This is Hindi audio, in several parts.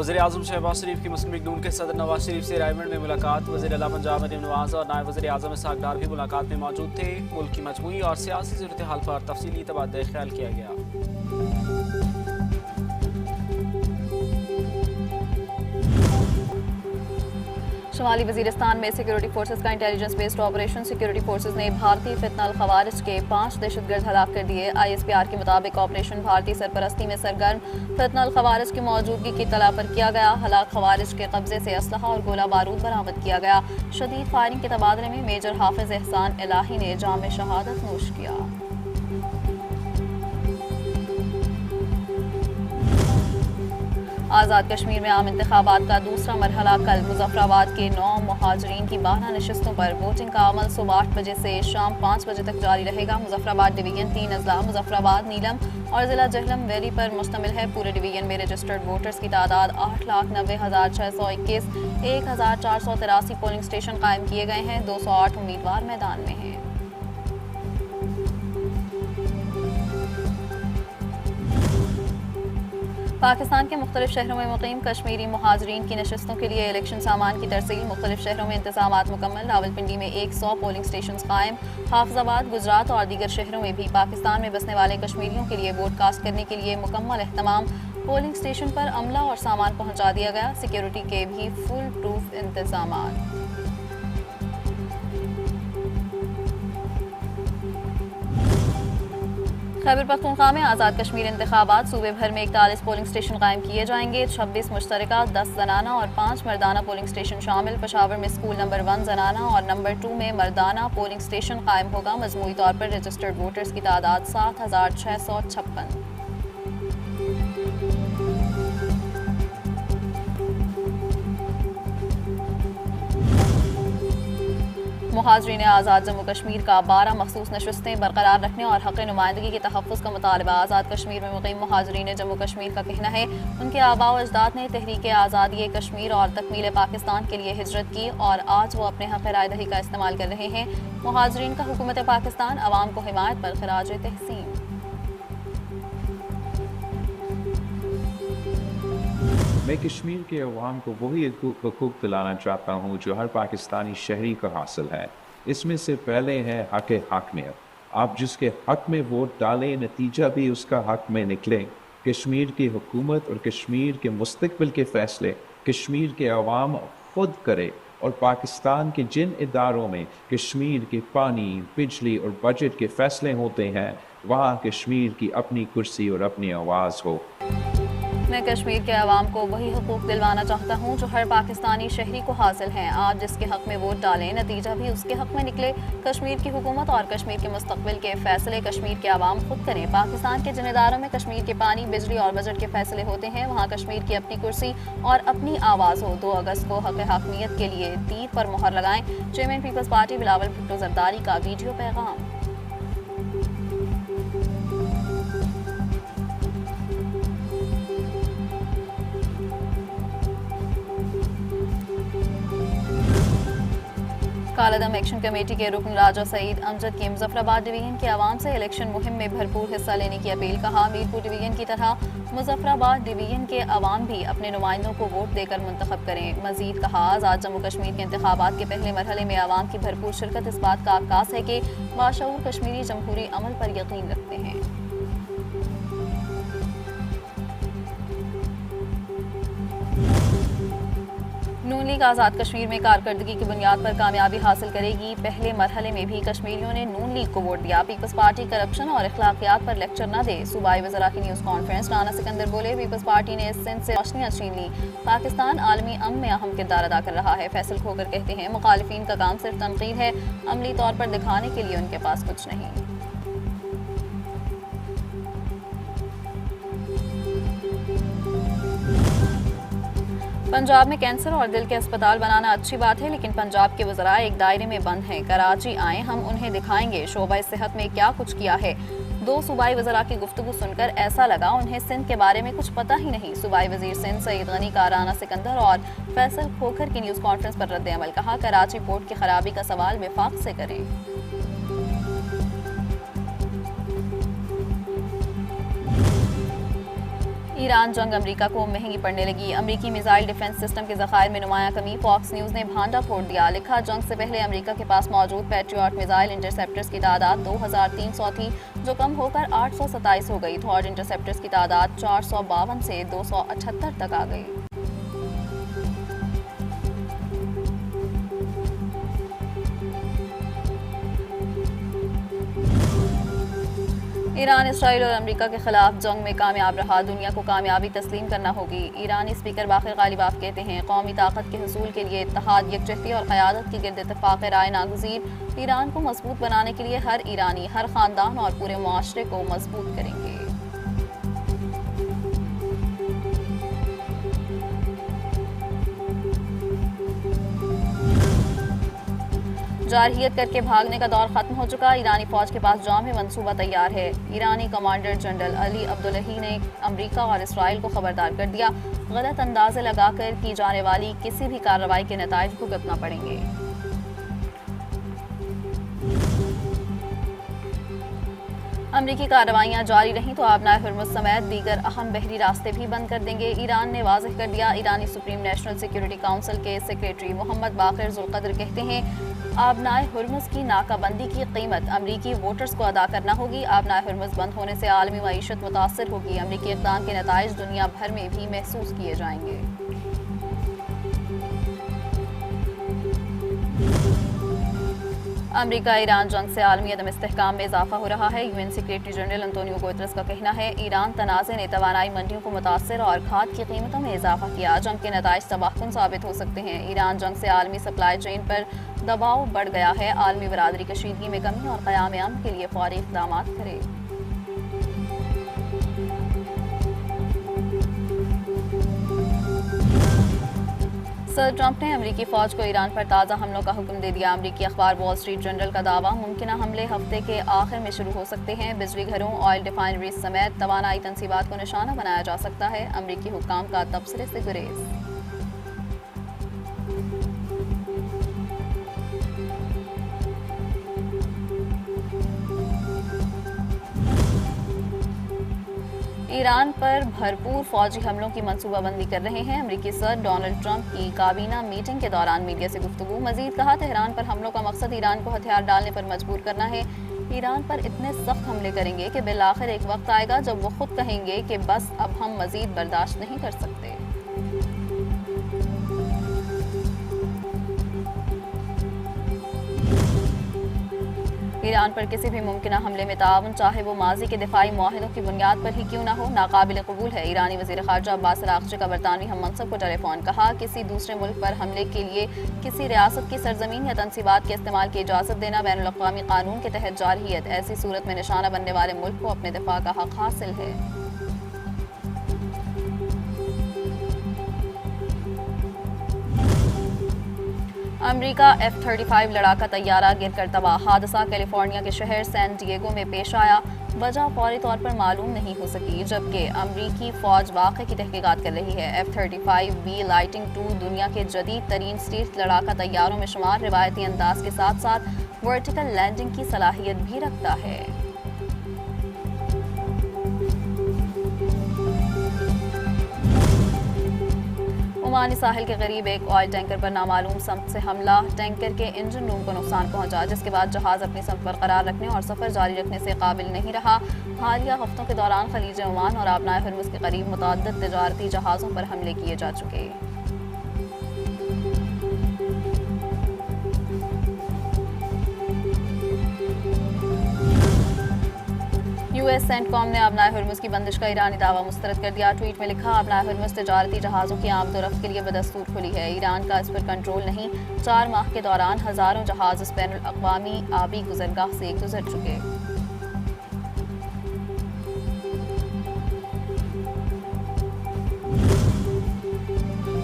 वज़ीर-ए-आज़म शहबाज शरीफ की मुस्लिम लीग नून के सदर नवाज शरीफ से रायमंड में मुलाकात। वज़ीर आला पंजाब मरीम नवाज और नायब वज़ीर-ए-आज़म इसहाक डार भी मुलाकात में मौजूद थे। मुल्क की मजमूई और सियासी सूरत हाल पर तफसीली तबादला ख्याल किया गया। शुमाली वजीरिस्तान में सिक्योरिटी फोर्सेज का intelligence based operation. Security forces ने भारतीय फितनल खवारिज के 5 दहशतगर्द हलाक कर दिए। ISPR के मुताबिक ऑपरेशन भारतीय सरपरस्ती में सरगर्म फितनल खवारिज की मौजूदगी की तला पर किया गया। हलाक खवारिज के कब्जे से असलहा और गोला बारूद बरामद किया गया। शदीद फायरिंग के तबादले में मेजर हाफिज एहसान इलाही ने जाम शहादत नोश किया। आज़ाद कश्मीर में आम इंतखाबात का दूसरा मरहला कल। मुजफ्फराबाद के 9 मुहाजिरीन की 12 नशिस्तों पर वोटिंग का अमल सुबह 8 बजे से शाम 5 बजे तक जारी रहेगा। मुजफ्फराबाद डिवीजन 3 अजला मुजफ्फराबाद, नीलम और जिला जहलम वैली पर मुश्तमिल है। पूरे डिवीजन में रजिस्टर्ड वोटर्स की तादाद 8,90,621। 1,483 पोलिंग स्टेशन कायम किए गए हैं। 208 उम्मीदवार मैदान में हैं। पाकिस्तान के मुख्तलिफ शहरों में मुकीम कश्मीरी मुहाजिरीन की नशस्तों के लिए इलेक्शन सामान की तरसील। मुख्तलिफ शहरों में इंतजामात मुकम्मल। रावलपिंडी में 100 पोलिंग स्टेशन कायम। हाफिजाबाद, गुजरात और दीगर शहरों में भी पाकिस्तान में बसने वाले कश्मीरियों के लिए वोट कास्ट करने के लिए मुकम्मल एहतमाम। पोलिंग स्टेशन पर अमला और सामान पहुँचा दिया गया। सिक्योरिटी के भी फुल प्रूफ इंतजाम। खैबर पख्तूनख्वा में आज़ाद कश्मीर इंतखाबात। सूबे भर में 41 पोलिंग स्टेशन कायम किए जाएंगे। 26 मुश्तरका, 10 जनाना और 5 मर्दाना पोलिंग स्टेशन शामिल। पेशावर में स्कूल नंबर 1 जनाना और नंबर 2 में मर्दाना पोलिंग स्टेशन कायम होगा। मजमूई तौर पर रजिस्टर्ड वोटर्स की तादाद 7,656। मुहाजिरीन आज़ाद जम्मू कश्मीर का 12 मखसूस नशस्तें बरकरार रखने और हक़ नुमाइंदगी के तहफ़्फ़ुज़ का मुतालबा। आज़ाद कश्मीर में मुक़ीम मुहाजिरीन जम्मू कश्मीर का कहना है उनके आबा व अजदाद ने तहरीक आज़ादी कश्मीर और तकमील पाकिस्तान के लिए हिजरत की और आज वो अपने हक़ राय दही का इस्तेमाल कर रहे हैं। मुहाजिरीन का हुकूमत पाकिस्तान अवाम को हिमायत पर खराज तहसीन। मैं कश्मीर के अवाम को वही हकूक़ दिलाना चाहता हूँ जो हर पाकिस्तानी शहरी को हासिल है। इसमें से पहले है हक़ हाकमियत। आप जिसके हक़ में वोट डालें, नतीजा भी उसका हक़ में निकले। कश्मीर की हुकूमत और कश्मीर के मुस्तक़बिल के फ़ैसले कश्मीर के अवाम खुद करे और पाकिस्तान के जिन इदारों में कश्मीर के पानी, बिजली और बजट के फ़ैसले होते हैं वहाँ कश्मीर की अपनी कुर्सी और अपनी आवाज़ हो। मैं कश्मीर के अवाम को वही हकूक़ दिलवाना चाहता हूँ जो हर पाकिस्तानी शहरी को हासिल हैं। आप जिसके हक़ में वोट डालें, नतीजा भी उसके हक़ में निकले। कश्मीर की हुकूमत और कश्मीर के मुस्तक़बिल के फ़ैसले कश्मीर के अवाम खुद करें। पाकिस्तान के जिन इदारों में कश्मीर के पानी, बिजली और बजट के फ़ैसले होते हैं वहाँ कश्मीर की अपनी कुर्सी और अपनी आवाज़ हो। 2 अगस्त को हक़ हाकमियत के लिए तीर पर मोहर लगाएं। Chairman peoples party Bilawal Bhutto Zardari का वीडियो पैगाम। कालादम एक्शन कमेटी के रुकन राजा सईद अमजद की मुजफ्फराबाद डिवीजन के अवाम से इलेक्शन मुहिम में भरपूर हिस्सा लेने की अपील। कहा मीरपुर डिवीजन की तरह मुजफ्फराबाद डिवीजन के अवाम भी अपने नुमाइंदों को वोट देकर मुंतखब करें। मजीद कहा आज़ाद जम्मू कश्मीर के इंतखाबात के पहले मरहले में अवाम की भरपूर शिरकत इस बात का अक्कास है कि बाशऊर कश्मीरी जमहूरी अमल पर यकीन रखते हैं। नून लीग आज़ाद कश्मीर में कारकर्दगी की बुनियाद पर कामयाबी हासिल करेगी। पहले मरहले में भी कश्मीरियों ने नून लीग को वोट दिया। पीपल्स पार्टी करप्शन और अखलाकियात पर लेक्चर न दे। सूबाई वज़रा की न्यूज़ कॉन्फ्रेंस। राना सिकंदर बोले पीपल्स पार्टी ने सिंध से रोशनियाँ छीन ली। पाकिस्तान आलमी अमन में अहम किरदार अदा कर रहा है। फैसल खोकर कहते हैं मुखालिफिन का काम सिर्फ तनकीद है, अमली तौर पर दिखाने के लिए उनके पास कुछ नहीं। पंजाब में कैंसर और दिल के अस्पताल बनाना अच्छी बात है, लेकिन पंजाब के वज़रा एक दायरे में बंद हैं। कराची आए, हम उन्हें दिखाएंगे शोबा सेहत में क्या कुछ किया है। 2 सूबाई वज़रा की गुफ्तगू सुनकर ऐसा लगा उन्हें सिंध के बारे में कुछ पता ही नहीं। सूबाई वज़ीर सिंध सईद गनी का राना सिकंदर और फैसल खोखर की न्यूज़ कॉन्फ्रेंस पर रद्द अमल। कहा कराची पोर्ट की खराबी का सवाल विफाक से करें। ईरान जंग अमेरिका को महंगी पड़ने लगी। अमेरिकी मिसाइल डिफेंस सिस्टम के ज़खायर में नुमाया कमी। फॉक्स न्यूज़ ने भांडा फोड़ दिया। लिखा, जंग से पहले अमेरिका के पास मौजूद पैट्रियट मिसाइल इंटरसेप्टर्स की तादाद 2300 थी, जो कम होकर 827 हो गई। थॉड इंटरसेप्टर्स की तादाद 452 से 278 तक आ गई। ईरान इसराइल और अमेरिका के खिलाफ जंग में कामयाब रहा, दुनिया को कामयाबी तस्लीम करना होगी। ईरानी स्पीकर बाक़िर गालिबाफ कहते हैं, कौमी ताकत के हसूल के लिए इत्तेहाद, यकजहती और क़यादत की गिरद इत्तेफ़ाक़ राय नागुज़ीर। ईरान को मजबूत बनाने के लिए हर ईरानी, हर ख़ानदान और पूरे मुआशरे को मजबूत करेंगे। जारहियत करके भागने का दौर खत्म हो चुका। ईरानी फौज के पास जाम मंसूबा तैयार है। ईरानी कमांडर जनरल अली अब्दुल्लाही ने अमेरिका और इसराइल को खबरदार कर दिया, गलत अंदाजे लगाकर की जाने वाली किसी भी कार्रवाई के नताइज भुगतना पड़ेंगे। अमरीकी कार्रवाइयाँ जारी रहीं तो आबनाए हुर्मुज़ समेत दीगर अहम बहरी रास्ते भी बंद कर देंगे। ईरान ने वाज़ेह कर दिया। ईरानी सुप्रीम नेशनल सिक्योरिटी काउंसिल के सेक्रेटरी मोहम्मद बाक़िर ज़ुल्क़द्र कहते हैं, आबनाए हुर्मुज़ की नाकाबंदी की कीमत अमरीकी वोटर्स को अदा करना होगी। आबनाए हुर्मुज़ बंद होने से आलमी मईशत मुतासर होगी। अमरीकी इक़दाम के नताइज दुनिया भर में भी महसूस किए जाएंगे। अमेरिका ईरान जंग से आलमी अदम इस्तेहकाम में इजाफा हो रहा है। UN secretary general Antonio Guterres का कहना है, ईरान तनाज़े ने तवानाई मंडियों को मुतासर और खाद की कीमतों में इजाफा किया। जंग के नताइज तबाहकुन साबित हो सकते हैं। ईरान जंग से आलमी सप्लाई चेन पर दबाव बढ़ गया है। आलमी बरादरी कशीदगी में कमी और क़याम अमन के लिए फौरी इक़दाम करे। सदर ट्रंप ने अमेरिकी फौज को ईरान पर ताज़ा हमलों का हुक्म दे दिया। अमेरिकी अखबार वॉल स्ट्रीट जर्नल का दावा, मुमकिन हमले हफ्ते के आखिर में शुरू हो सकते हैं। बिजली घरों, ऑयल रिफाइनरीज समेत तवानाई तनसीबात को निशाना बनाया जा सकता है। अमेरिकी हुक्काम का तबसरे से गुरेज। ईरान पर भरपूर फौजी हमलों की मनसूबाबंदी कर रहे हैं। अमेरिकी सदर डोनाल्ड ट्रंप की काबीना मीटिंग के दौरान मीडिया से गुफ्तगू। मजीद कहा, तेहरान पर हमलों का मकसद ईरान को हथियार डालने पर मजबूर करना है। ईरान पर इतने सख्त हमले करेंगे कि बिलाखिर एक वक्त आएगा जब वो खुद कहेंगे कि बस अब हम मजीद बर्दाश्त नहीं कर सकते। ईरान पर किसी भी मुमकिन हमले में ताउन, चाहे वो माजी के दिफाई मुआहिदों की बुनियाद पर ही क्यों ना हो, नाकाबिल कबूल है। ईरानी वज़ीर ख़ारजा अब्बास अराग़ची का बरतानवी हम मनसब को टेलीफोन। कहा, किसी दूसरे मुल्क पर हमले के लिए किसी रियासत की सरजमीन या तनसीबात के इस्तेमाल की इजाज़त देना बैनुल-अक़वामी कानून के तहत जारहियत। ऐसी सूरत में निशाना बनने वाले मुल्क को अपने दिफा का हक़ हासिल है। अमेरिका F-35 लड़ाका तैयारा गिरकर तबाह। हादसा कैलिफोर्निया के शहर सैन डिएगो में पेश आया। वजह फौरी तौर पर मालूम नहीं हो सकी, जबकि अमरीकी फ़ौज वाक़े की तहकीकात कर रही है। F-35B लाइटिंग 2 दुनिया के जदीद तरीन स्टील्थ लड़ाका तैयारों में शुमार, रिवायती अंदाज के साथ साथ वर्टिकल लैंडिंग की सलाहियत भी रखता है। ओमानी साहिल के करीब एक ऑयल टैंकर पर नामालूम समत से हमला। टैंकर के इंजन रूम को नुकसान पहुंचा, जिसके बाद जहाज अपनी समत बरकरार रखने और सफर जारी रखने से काबिल नहीं रहा। हालिया हफ्तों के दौरान खलीज ओमान और आबनाए हुर्मुज़ के करीब मुतअद्दिद तिजारती जहाज़ों पर हमले किए जा चुके। यूएस सेंटकॉम ने आबनाए हुर्मुज़ की बंदिश का ईरानी दावा मुस्तरद कर दिया। ट्वीट में लिखा, आबनाए हुर्मुज़ तिजारती जहाज़ों की आमदोरफ्त के लिए बदस्तूर खुली है। ईरान का इस पर कंट्रोल नहीं। 4 माह के दौरान हज़ारों जहाज़ इस बैनुल-अक़वामी आबी गुज़रगाह से गुजर चुके।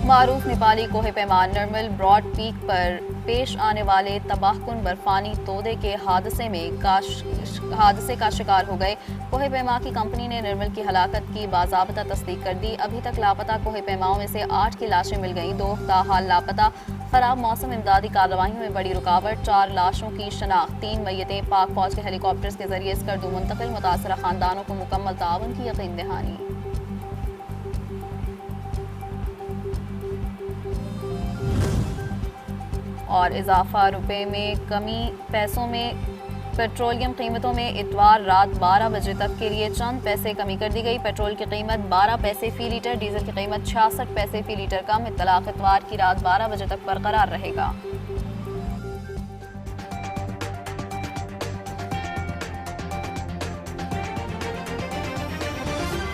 मारूफ नेपाली कोहे पैमान नर्मल ब्रॉड पीक पर पेश आने वाले तबाहकुन बर्फानी तोदे के हादसे का शिकार हो गए। कोहे पैमा की कंपनी ने निर्मल की हलाकत की बाज़ाब्ता तस्दीक कर दी। अभी तक लापता कोहे पैमाओं में से 8 की लाशें मिल गईं, 2 ताहाल लापता। खराब मौसम इमदादी कार्रवाइयों में बड़ी रुकावट। 4 लाशों की शनाख्त, 3 मैयतें। पाक फौज के हेलीकॉप्टर्स के जरिए स्कर्दू मुंतकिल, मुतासरा खानदानों को मुकम्मल ताउन की यकीन दहानी। और इजाफा रुपए में कमी, पैसों में पेट्रोलियम कीमतों में इतवार रात 12 बजे तक के लिए चंद पैसे कमी कर दी गई। पेट्रोल की कीमत 12 पैसे फ़ी लीटर, डीजल की कीमत 66 पैसे फ़ी लीटर कम। इत्तलाक इतवार की रात 12 बजे तक बरकरार रहेगा।